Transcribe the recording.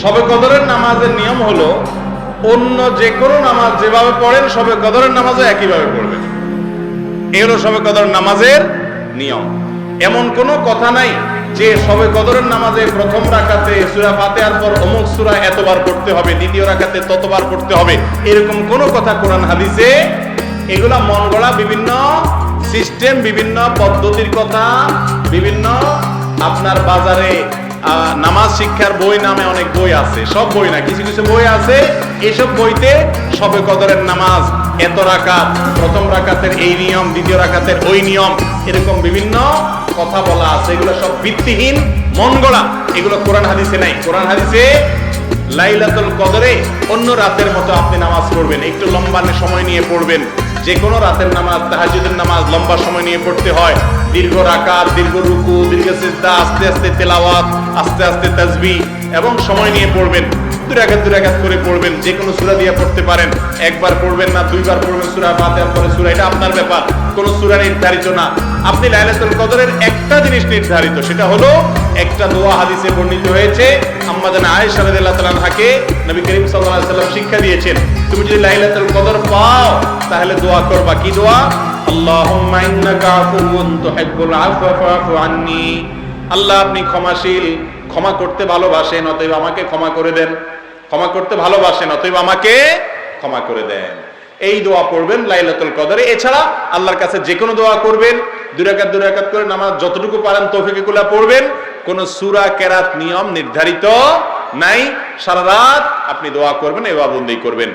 শবে কদরের নামাজের নিয়ম হলো অন্য যে কোনো নামাজ যেভাবে পড়েন শবে কদরের নামাজও একইভাবে পড়বেন। এই হলো শবে কদরের নামাজের নিয়ম। এমন কোনো কথা নাই যে শবে কদরের নামাজে প্রথম রাকাতে সূরা ফাতিহার পর অমুক সূরা এতবার পড়তে হবে, দ্বিতীয় রাকাতে ততবার পড়তে হবে, এরকম কোনো কথা কোরআন হাদিসে, এগুলা মন গড়া বিভিন্ন সিস্টেম, বিভিন্ন পদ্ধতির কথা, বিভিন্ন আপনার বাজারে নামাজ শিক্ষার বই নামে অনেক বই আছে, সব বই না, কিছু কিছু বই আছে, এইসব বইতে শবে কদরের নামাজ এত রাকাত, প্রথম রাকাতের এই নিয়ম, দ্বিতীয় রাকাতের ওই নিয়ম, এরকম বিভিন্ন কথা বলা আছে। এগুলো সব ভিত্তিহীন, মন গড়া, এগুলো কোরআন হাদিসে নাই। কোরআন হাদিসে লাইলাতুল কদরে অন্য রাতের মতো আপনি নামাজ পড়বেন, একটু লম্বা সময় নিয়ে পড়বেন। যে কোনো রাতের নামাজ, তাহাজ্জুদের নামাজ লম্বা সময় নিয়ে পড়তে হয়, দীর্ঘ রাকাত, দীর্ঘ রুকু, দীর্ঘ সিজদা, আস্তে আস্তে তেলাওয়াত, আস্তে আস্তে তাসবিহ এবং সময় নিয়ে পড়বেন। দুই রাকাত করে পড়বেন। যে কোনো সূরা দিয়ে পড়তে পারেন, একবার পড়বেন না দুইবার পড়বেন সূরা ফাতিহার পরে সূরা, এটা আপনার ব্যাপার, কোনো সূরা নির্ধারিত না। আপনি লাইলাতুল কদরের একটা জিনিস নির্ধারিত, সেটা হলো একটা দোয়া হাদিসে বর্ণিত হয়েছে, আম্মা জান আয়েশা রাদিয়াল্লাহু তাআলা আনহাকে নবী করিম সাল্লাল্লাহু আলাইহি ওয়াসাল্লাম শিক্ষা দিয়েছেন, তুমি যদি লাইলাতুল কদর পাও তাহলে দোয়া করবা। কি দোয়া? আল্লাহুম্মা ইন্নাকা আফুউন তুহিব্বুল আফওয়া ফাআফু আন্নী। আল্লাহ আপনি ক্ষমাশীল, ক্ষমা করতে ভালোবাসেন, অতএব আমাকে ক্ষমা করে দেন। ক্ষমা করতে ভালোবাসেন, অতএব আমাকে ক্ষমা করে দেন। এই দোয়া পড়বেন লাইলাতুল কদরে। এছাড়া আল্লাহর কাছে যে কোনো দোয়া করবেন, দুই রাকাত করে নামাজ যতটুকু পারেন তৌফিকে কুল্লা পড়বেন। কোন সূরা কেরাত নিয়ম নির্ধারিত নাই, সারা রাত আপনি দোয়া করবেন, এবাদত করবেন।